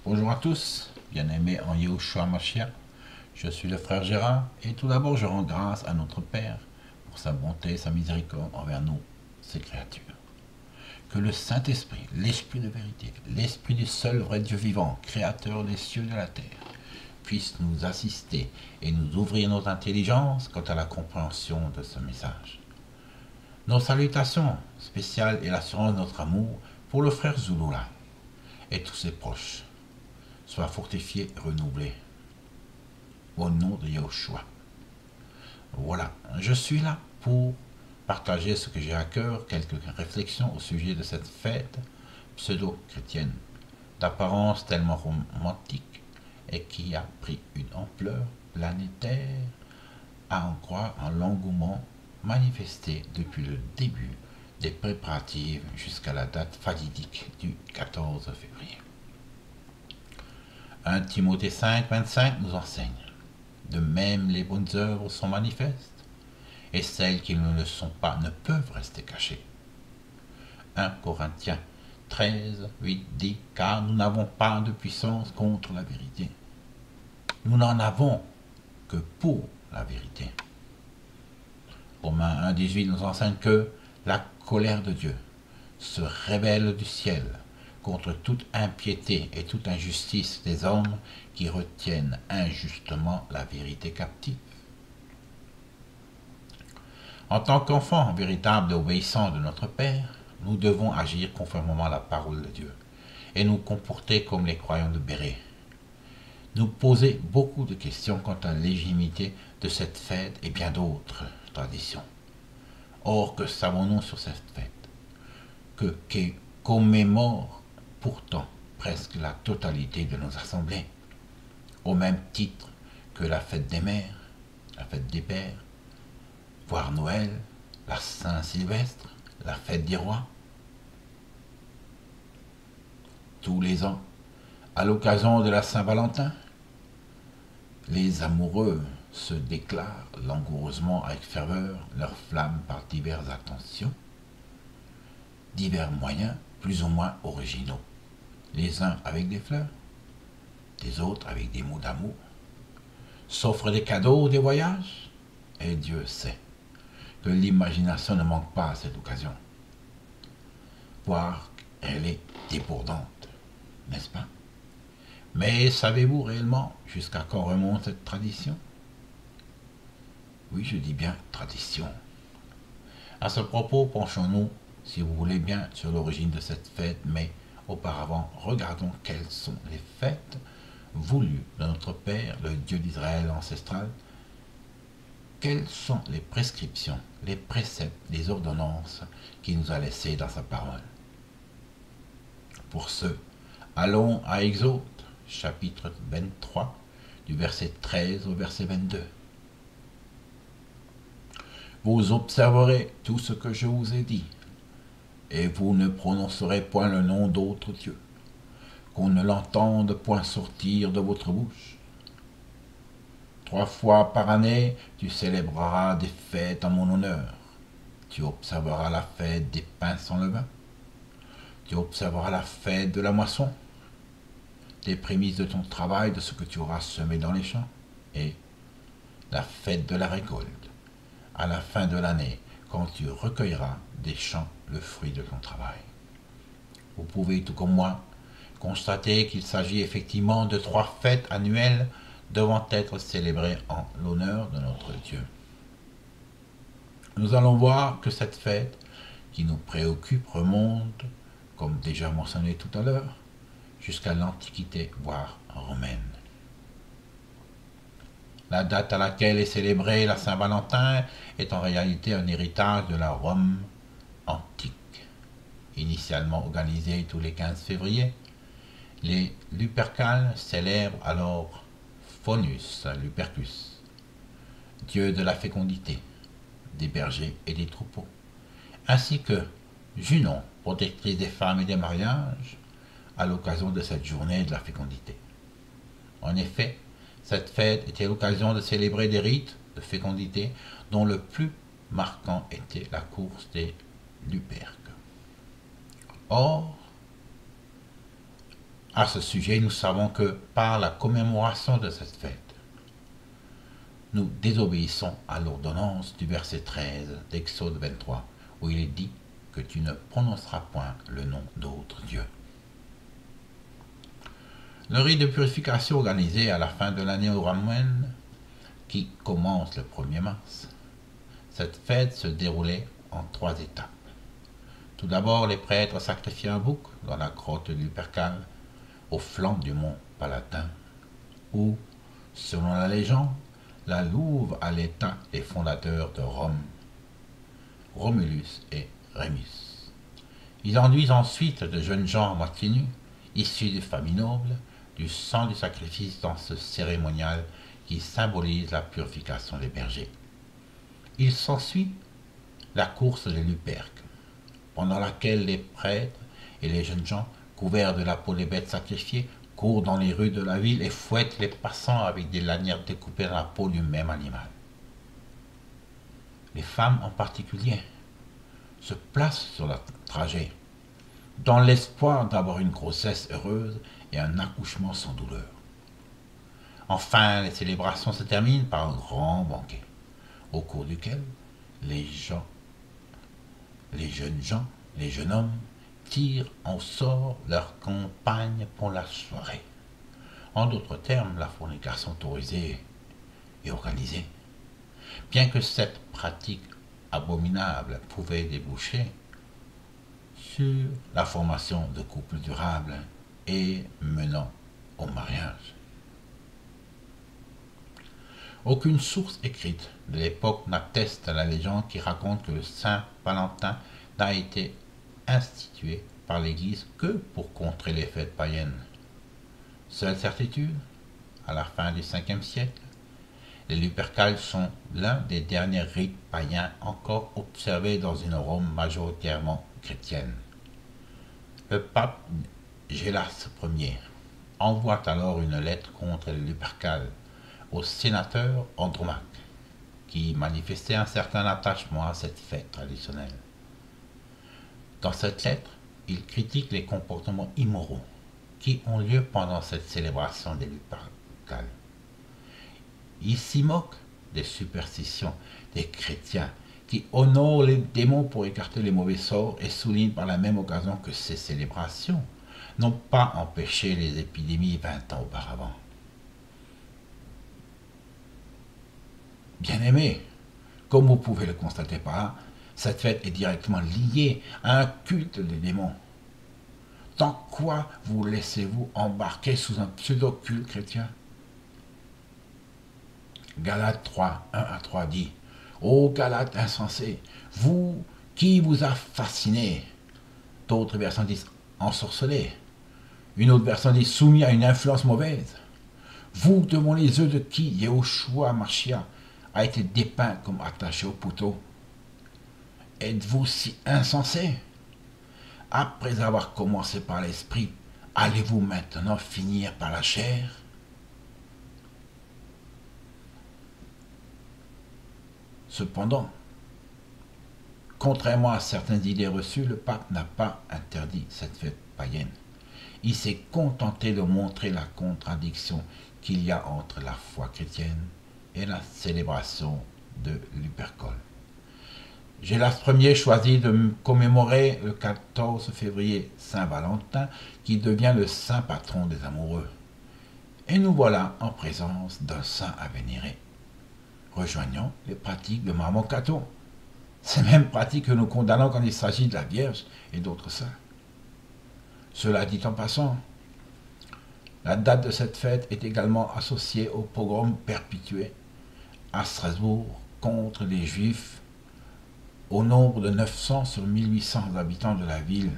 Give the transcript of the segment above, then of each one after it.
Bonjour à tous, bien-aimés en Yahushua Mashiach. Je suis le frère Gérard et tout d'abord je rends grâce à notre Père pour sa bonté et sa miséricorde envers nous, ses créatures. Que le Saint-Esprit, l'Esprit de vérité, l'Esprit du seul vrai Dieu vivant, créateur des cieux et de la terre, puisse nous assister et nous ouvrir notre intelligence quant à la compréhension de ce message. Nos salutations spéciales et l'assurance de notre amour pour le frère Zulula et tous ses proches. Sois fortifié et renouvelé. Au nom de Yahushua. Voilà, je suis là pour partager ce que j'ai à cœur, quelques réflexions au sujet de cette fête pseudo-chrétienne, d'apparence tellement romantique et qui a pris une ampleur planétaire, à en croire en l'engouement manifesté depuis le début des préparatifs jusqu'à la date fatidique du 14 février. 1 Timothée 5, 25 nous enseigne. De même, les bonnes œuvres sont manifestes, et celles qui ne le sont pas ne peuvent rester cachées. 1 Corinthiens 13, 8 dit, car nous n'avons pas de puissance contre la vérité. Nous n'en avons que pour la vérité. Romains 1, 18 nous enseigne que la colère de Dieu se révèle du ciel contre toute impiété et toute injustice des hommes qui retiennent injustement la vérité captive. En tant qu'enfants véritables et obéissants de notre Père, nous devons agir conformément à la parole de Dieu et nous comporter comme les croyants de Béret. Nous poser beaucoup de questions quant à la légitimité de cette fête et bien d'autres traditions. Or, que savons-nous sur cette fête qui commémore pourtant presque la totalité de nos assemblées, au même titre que la fête des mères, la fête des pères, voire Noël, la Saint-Sylvestre, la fête des rois. Tous les ans, à l'occasion de la Saint-Valentin, les amoureux se déclarent langoureusement avec ferveur leur flamme par diverses attentions, divers moyens plus ou moins originaux. Les uns avec des fleurs, des autres avec des mots d'amour, s'offrent des cadeaux ou des voyages, et Dieu sait que l'imagination ne manque pas à cette occasion, voire elle est débordante, n'est-ce pas? Mais savez-vous réellement jusqu'à quand remonte cette tradition? Oui, je dis bien tradition. À ce propos, penchons-nous, si vous voulez bien, sur l'origine de cette fête, mais auparavant, regardons quelles sont les fêtes voulues de notre Père, le Dieu d'Israël ancestral. Quelles sont les prescriptions, les préceptes, les ordonnances qu'il nous a laissées dans sa parole? Pour ce, allons à Exode, chapitre 23, du verset 13 au verset 22. Vous observerez tout ce que je vous ai dit, et vous ne prononcerez point le nom d'autre Dieu, qu'on ne l'entende point sortir de votre bouche. 3 fois par année, tu célébreras des fêtes en mon honneur. Tu observeras la fête des pains sans levain. Tu observeras la fête de la moisson, des prémices de ton travail, de ce que tu auras semé dans les champs, et la fête de la récolte, à la fin de l'année, quand tu recueilleras des champs le fruit de ton travail. Vous pouvez, tout comme moi, constater qu'il s'agit effectivement de 3 fêtes annuelles devant être célébrées en l'honneur de notre Dieu. Nous allons voir que cette fête, qui nous préoccupe, remonte, comme déjà mentionné tout à l'heure, jusqu'à l'Antiquité, voire romaine. La date à laquelle est célébrée la Saint-Valentin est en réalité un héritage de la Rome antique. Initialement organisée tous les 15 février, les Lupercales célèbrent alors Faunus Lupercus, dieu de la fécondité, des bergers et des troupeaux, ainsi que Junon, protectrice des femmes et des mariages, à l'occasion de cette journée de la fécondité. En effet, cette fête était l'occasion de célébrer des rites de fécondité dont le plus marquant était la course des Luperques. Or, À ce sujet, nous savons que par la commémoration de cette fête, nous désobéissons à l'ordonnance du verset 13 d'Exode 23, où il est dit que tu ne prononceras point le nom d'autre Dieu. Le rite de purification organisé à la fin de l'année romaine, qui commence le 1er mars, cette fête se déroulait en 3 étapes. Tout d'abord, les prêtres sacrifiaient un bouc dans la grotte du Lupercal, au flanc du mont Palatin, où, selon la légende, la louve à l'état les fondateurs de Rome, Romulus et Rémus. Ils enduisent ensuite de jeunes gens à moitié nus, issus des familles nobles, du sang du sacrifice dans ce cérémonial qui symbolise la purification des bergers. Il s'ensuit la course des Luperques, pendant laquelle les prêtres et les jeunes gens, couverts de la peau des bêtes sacrifiées, courent dans les rues de la ville et fouettent les passants avec des lanières découpées dans la peau du même animal. Les femmes en particulier se placent sur le trajet, dans l'espoir d'avoir une grossesse heureuse et un accouchement sans douleur. Enfin, les célébrations se terminent par un grand banquet, au cours duquel les jeunes hommes tirent en sort leur compagne pour la soirée. En d'autres termes, la fornication autorisée et organisée. Bien que cette pratique abominable pouvait déboucher sur la formation de couples durables et menant au mariage. Aucune source écrite de l'époque n'atteste la légende qui raconte que le Saint Valentin n'a été institué par l'Église que pour contrer les fêtes païennes. Seule certitude, à la fin du 5e siècle, les Lupercales sont l'un des derniers rites païens encore observés dans une Rome majoritairement chrétienne. Le pape Gélas Ier envoie alors une lettre contre les Lupercales au sénateur Andromaque, qui manifestait un certain attachement à cette fête traditionnelle. Dans cette lettre, il critique les comportements immoraux qui ont lieu pendant cette célébration des Lupercales. Il s'y moque des superstitions des chrétiens qui honorent les démons pour écarter les mauvais sorts et souligne par la même occasion que ces célébrations n'ont pas empêché les épidémies 20 ans auparavant. Bien-aimés, comme vous pouvez le constater par là, cette fête est directement liée à un culte des démons. Dans quoi vous laissez-vous embarquer sous un pseudo-culte chrétien? Galates 3, 1 à 3 dit « Ô Galates insensés, vous qui vous a fasciné ?» D'autres versions disent « ensorcelé ». Une autre version dit « soumis à une influence mauvaise ». Vous, devant les yeux de qui Yehoshua Mashiach a été dépeint comme attaché au poteau. Êtes-vous si insensés? Après avoir commencé par l'esprit, allez-vous maintenant finir par la chair? Cependant, contrairement à certaines idées reçues, le pape n'a pas interdit cette fête païenne. Il s'est contenté de montrer la contradiction qu'il y a entre la foi chrétienne et la célébration de Lupercale. Gélas Ier choisit de commémorer le 14 février Saint-Valentin, qui devient le saint patron des amoureux. Et nous voilà en présence d'un saint à vénérer, rejoignant les pratiques de Maman Caton. Ces mêmes pratiques que nous condamnons quand il s'agit de la Vierge et d'autres saints. Cela dit en passant, la date de cette fête est également associée au pogrom perpétué à Strasbourg contre les Juifs au nombre de 900 sur 1800 habitants de la ville,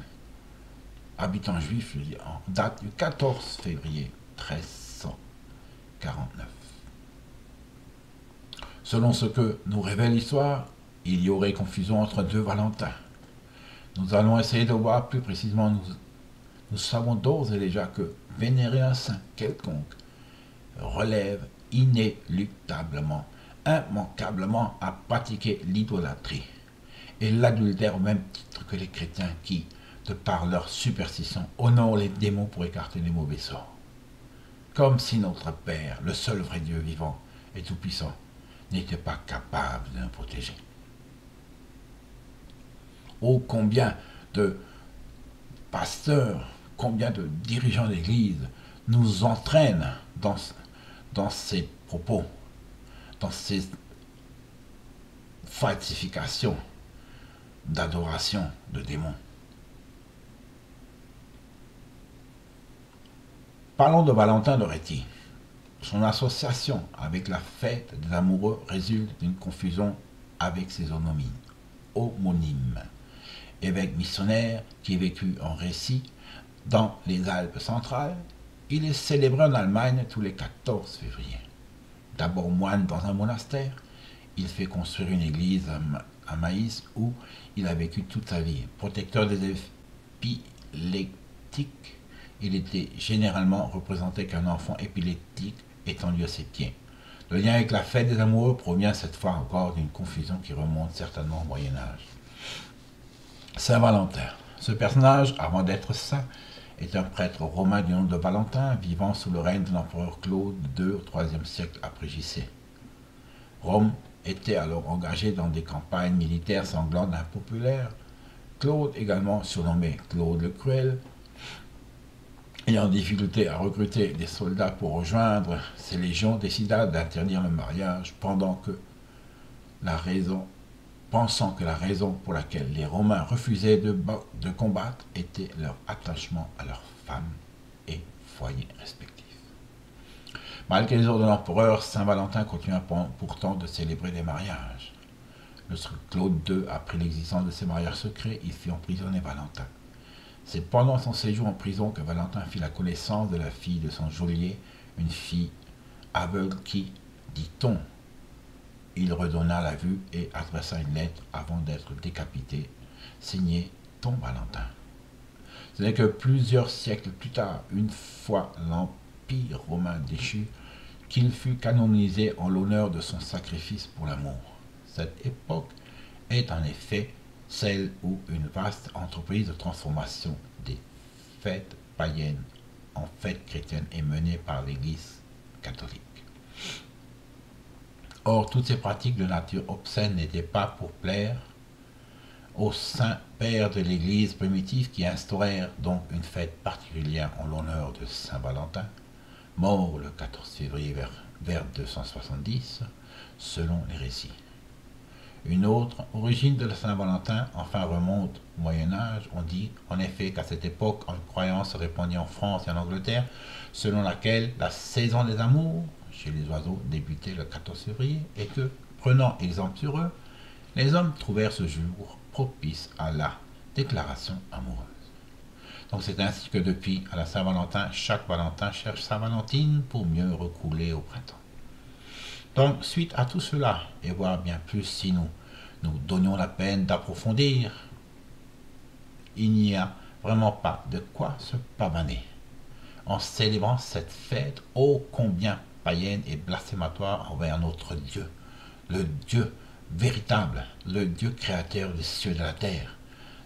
habitants juifs, je dis, en date du 14 février 1349. Selon ce que nous révèle l'histoire, il y aurait confusion entre deux Valentins. Nous allons essayer de voir plus précisément. Nous savons d'ores et déjà que vénérer un saint quelconque relève inéluctablement, immanquablement à pratiquer l'idolâtrie et l'adultère au même titre que les chrétiens qui, de par leur superstition, honorent les démons pour écarter les mauvais sorts. Comme si notre Père, le seul vrai Dieu vivant et tout-puissant, n'était pas capable de nous protéger. Oh, combien de pasteurs, combien de dirigeants d'église nous entraînent dans ces propos, dans ces falsifications d'adoration de démons. Parlons de Valentin de Réti. Son association avec la fête des amoureux résulte d'une confusion avec ses homonymes. Évêque missionnaire qui vécut en Rétie dans les Alpes centrales, il est célébré en Allemagne tous les 14 février. D'abord moine dans un monastère, il fait construire une église à Maïs où il a vécu toute sa vie. Protecteur des épileptiques, il était généralement représenté qu'un enfant épileptique étendu à ses pieds. Le lien avec la fête des amoureux provient cette fois encore d'une confusion qui remonte certainement au Moyen-Âge. Saint Valentin. Ce personnage, avant d'être saint, est un prêtre romain du nom de Valentin, vivant sous le règne de l'empereur Claude II au IIIe siècle après J.C. Rome était alors engagée dans des campagnes militaires sanglantes et impopulaires. Claude, également surnommé Claude le Cruel, ayant difficulté à recruter des soldats pour rejoindre ses légions, décida d'interdire le mariage pensant que la raison pour laquelle les Romains refusaient de combattre était leur attachement à leurs femmes et foyers respectifs. Malgré les ordres de l'empereur, Saint Valentin continua pourtant de célébrer des mariages. Lorsque Claude II apprit l'existence de ces mariages secrets, il fit emprisonner Valentin. C'est pendant son séjour en prison que Valentin fit la connaissance de la fille de son geôlier, une fille aveugle qui, dit-on, il redonna la vue et adressa une lettre avant d'être décapité, signée Ton Valentin. Ce n'est que plusieurs siècles plus tard, une fois l'Empire romain déchu, qu'il fut canonisé en l'honneur de son sacrifice pour l'amour. Cette époque est en effet celle où une vaste entreprise de transformation des fêtes païennes en fêtes chrétiennes est menée par l'Église catholique. Or, toutes ces pratiques de nature obscène n'étaient pas pour plaire aux saints pères de l'Église primitive qui instaurèrent donc une fête particulière en l'honneur de Saint Valentin, mort le 14 février vers 270, selon les récits. Une autre origine de la Saint-Valentin enfin remonte au Moyen-Âge. On dit en effet qu'à cette époque, une croyance se répandit en France et en Angleterre, selon laquelle la saison des amours chez les oiseaux débutait le 14 février et que, prenant exemple sur eux, les hommes trouvèrent ce jour propice à la déclaration amoureuse. Donc c'est ainsi que depuis, à la Saint-Valentin, chaque Valentin cherche sa Valentine pour mieux recouler au printemps. Donc, suite à tout cela, et voir bien plus si nous donnions la peine d'approfondir, il n'y a vraiment pas de quoi se pavaner. En célébrant cette fête ô combien païenne et blasphématoire envers notre Dieu, le Dieu véritable, le Dieu créateur des cieux et de la terre,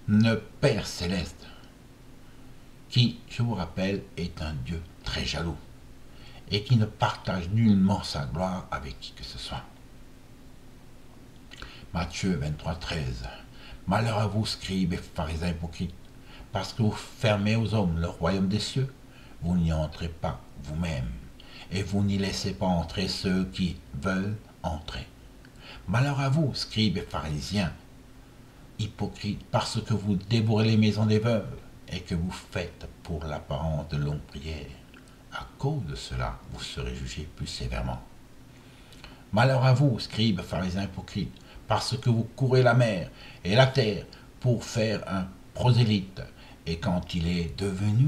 le Père céleste, qui, je vous rappelle, est un Dieu très jaloux, et qui ne partage nullement sa gloire avec qui que ce soit. Matthieu 23, 13. Malheur à vous, scribes et pharisiens hypocrites, parce que vous fermez aux hommes le royaume des cieux, vous n'y entrez pas vous-même, et vous n'y laissez pas entrer ceux qui veulent entrer. Malheur à vous, scribes et pharisiens hypocrites, parce que vous dévorez les maisons des veuves, et que vous faites pour l'apparence de longues prières. À cause de cela, vous serez jugés plus sévèrement. Malheur à vous, scribes, pharisiens hypocrites, parce que vous courez la mer et la terre pour faire un prosélyte, et quand il est devenu,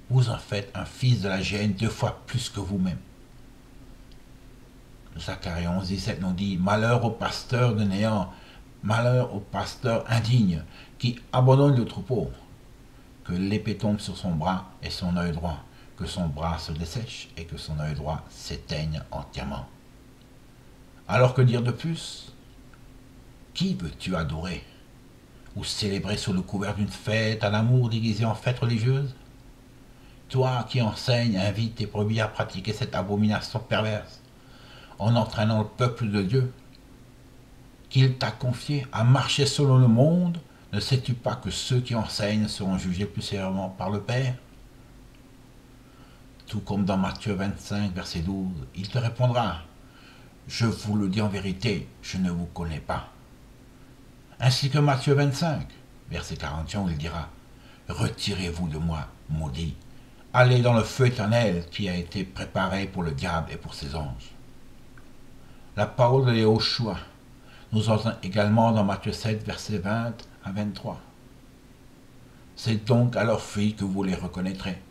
vous en faites un fils de la gêne 2 fois plus que vous-même. Zacharie 11, 17 nous dit, malheur au pasteur de néant, malheur au pasteur indigne, qui abandonne le troupeau, que l'épée tombe sur son bras et son œil droit, que son bras se dessèche et que son œil droit s'éteigne entièrement. Alors que dire de plus? Qui veux-tu adorer? ou célébrer sous le couvert d'une fête un amour déguisé en fête religieuse? Toi qui enseignes, invite tes brebis à pratiquer cette abomination perverse, en entraînant le peuple de Dieu, qu'il t'a confié à marcher selon le monde, ne sais-tu pas que ceux qui enseignent seront jugés plus sévèrement par le Père? Tout comme dans Matthieu 25, verset 12, il te répondra, je vous le dis en vérité, je ne vous connais pas. Ainsi que Matthieu 25, verset 41, où il dira, retirez-vous de moi, maudit, allez dans le feu éternel qui a été préparé pour le diable et pour ses anges. La parole de Yahushua nous entend également dans Matthieu 7, verset 20 à 23. C'est donc à leurs fruits que vous les reconnaîtrez.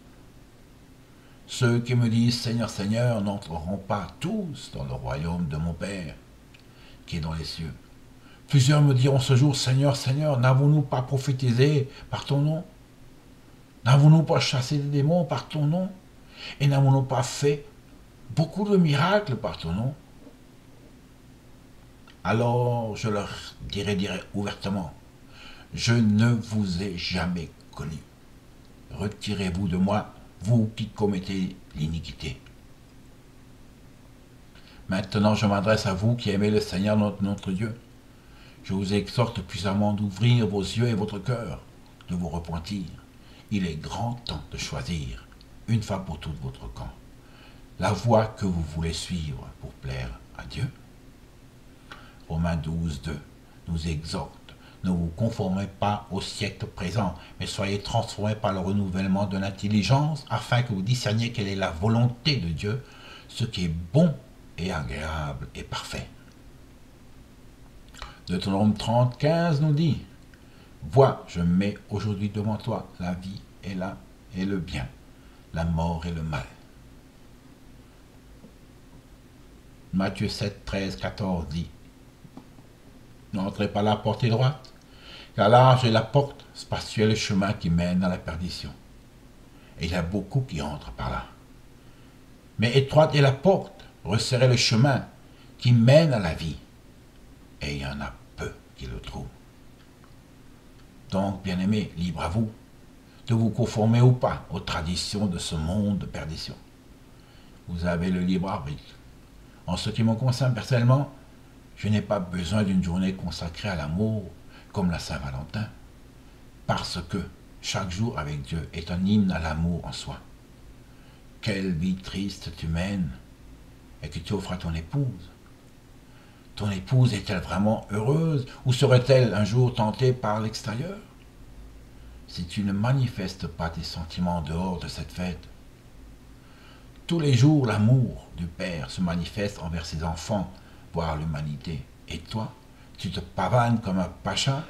Ceux qui me disent Seigneur, Seigneur n'entreront pas tous dans le royaume de mon Père qui est dans les cieux. Plusieurs me diront ce jour, Seigneur, Seigneur, n'avons-nous pas prophétisé par ton nom? N'avons-nous pas chassé des démons par ton nom? Et n'avons-nous pas fait beaucoup de miracles par ton nom? Alors je leur dirai ouvertement, je ne vous ai jamais connu. Retirez-vous de moi, vous qui commettez l'iniquité. Maintenant je m'adresse à vous qui aimez le Seigneur notre Dieu. Je vous exhorte puissamment d'ouvrir vos yeux et votre cœur, de vous repentir. Il est grand temps de choisir, une fois pour toutes, votre camp, la voie que vous voulez suivre pour plaire à Dieu. Romains 12, 2 nous exhorte, ne vous conformez pas au siècle présent, mais soyez transformés par le renouvellement de l'intelligence, afin que vous discerniez quelle est la volonté de Dieu, ce qui est bon et agréable et parfait. Deutéronome 30, 15 nous dit, vois, je mets aujourd'hui devant toi la vie et le bien, la mort et le mal. Matthieu 7, 13, 14 dit, n'entrez pas la porte droite, car large est la porte, spacieux est le chemin qui mène à la perdition. Et il y a beaucoup qui entrent par là. Mais étroite est la porte, resserré le chemin qui mène à la vie. Et il y en a peu qui le trouvent. Donc, bien-aimés, libre à vous de vous conformer ou pas aux traditions de ce monde de perdition. Vous avez le libre arbitre. En ce qui me concerne personnellement, je n'ai pas besoin d'une journée consacrée à l'amour comme la Saint-Valentin, parce que chaque jour avec Dieu est un hymne à l'amour en soi. Quelle vie triste tu mènes et que tu offres à ton épouse. Ton épouse est-elle vraiment heureuse ou serait-elle un jour tentée par l'extérieur? Si tu ne manifestes pas tes sentiments en dehors de cette fête, tous les jours l'amour du Père se manifeste envers ses enfants, voire l'humanité. Et toi, tu te pavanes comme un pacha,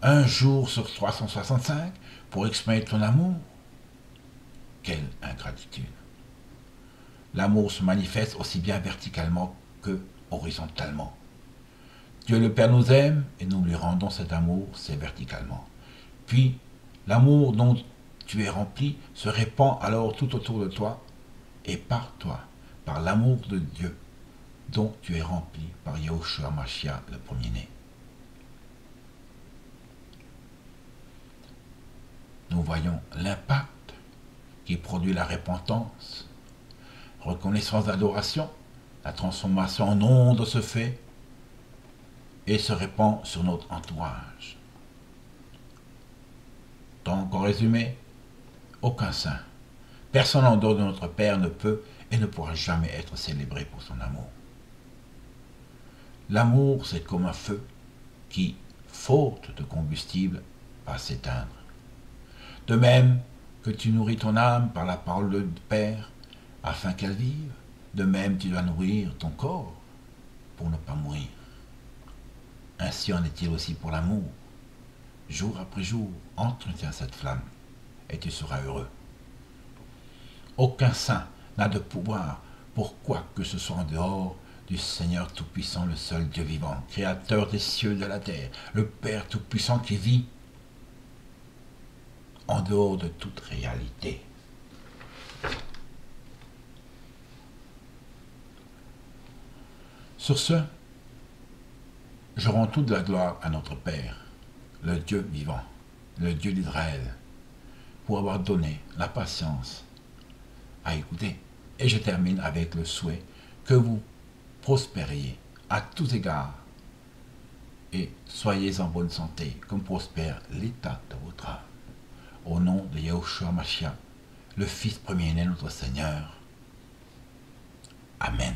un jour sur 365, pour exprimer ton amour? Quelle ingratitude! L'amour se manifeste aussi bien verticalement que horizontalement. Dieu le Père nous aime et nous lui rendons cet amour, c'est verticalement. Puis, l'amour dont tu es rempli se répand alors tout autour de toi et par toi, par l'amour de Dieu dont tu es rempli par Yahushua Mashiach, le premier-né. Nous voyons l'impact qui produit la repentance, reconnaissance d'adoration, la transformation en onde se fait et se répand sur notre entourage. Donc, en résumé, aucun saint, personne en dehors de notre Père ne peut et ne pourra jamais être célébré pour son amour. L'amour, c'est comme un feu qui, faute de combustible, va s'éteindre. De même que tu nourris ton âme par la parole du Père afin qu'elle vive, de même tu dois nourrir ton corps pour ne pas mourir. Ainsi en est-il aussi pour l'amour. Jour après jour, entretiens cette flamme et tu seras heureux. Aucun saint n'a de pouvoir pour quoi que ce soit en dehors du Seigneur Tout-Puissant, le seul Dieu vivant, Créateur des cieux et de la terre, le Père Tout-Puissant qui vit en dehors de toute réalité. Sur ce, je rends toute la gloire à notre Père, le Dieu vivant, le Dieu d'Israël, pour avoir donné la patience à écouter. Et je termine avec le souhait que vous prospériez à tous égards et soyez en bonne santé, comme prospère l'état de votre âme. Au nom de Yahushua Mashiach, le Fils premier-né de notre Seigneur. Amen.